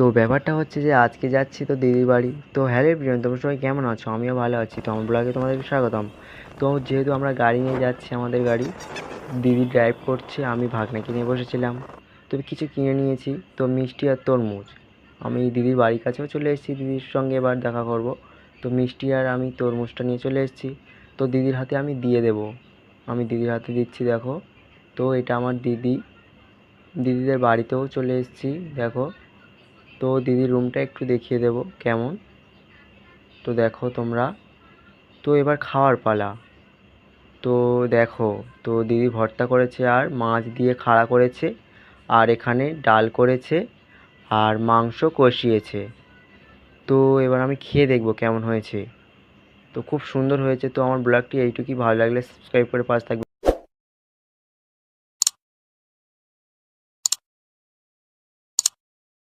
তো ব্যাপারটা হচ্ছে যে আজকে যাচ্ছি তো দিদির বাড়ি। তো হ্যালো এভরিওয়ান, তোমরা সবাই কেমন আছো? আমিও ভালো আছি। তো আমার ব্লগে তোমাদেরকে স্বাগতম। তো যেহেতু আমরা গাড়ি নিয়ে যাচ্ছি, আমাদের গাড়ি দিদি ড্রাইভ করছে, আমি ভাগনাকে নিয়ে বসেছিলাম। তো কিছু কিনে নিয়েছি, তো মিষ্টি আর তরমুজ। আমি দিদির বাড়ির কাছেও চলে এসেছি, দিদির সঙ্গে এবার দেখা করব। তো মিষ্টি আর আমি তরমুজটা নিয়ে চলে এসেছি। তো দিদির হাতে আমি দিয়ে দেবো। আমি দিদির হাতে দিচ্ছি, দেখো। তো এটা আমার দিদি। দিদিদের বাড়িতেও চলে এসেছি, দেখো। তো দিদির রুমটা একটু দেখিয়ে দেবো কেমন। তো দেখো তোমরা। তো এবার খাওয়ার পালা। তো দেখো, তো দিদি ভর্তা করেছে আর মাছ দিয়ে খাড়া করেছে, আর এখানে ডাল করেছে, আর মাংস কষিয়েছে। তো এবার আমি খেয়ে দেখবো কেমন হয়েছে। তো খুব সুন্দর হয়েছে। তো আমার ব্লগটি এইটুকুই, ভালো লাগলে সাবস্ক্রাইব করে পাশে থাকবে।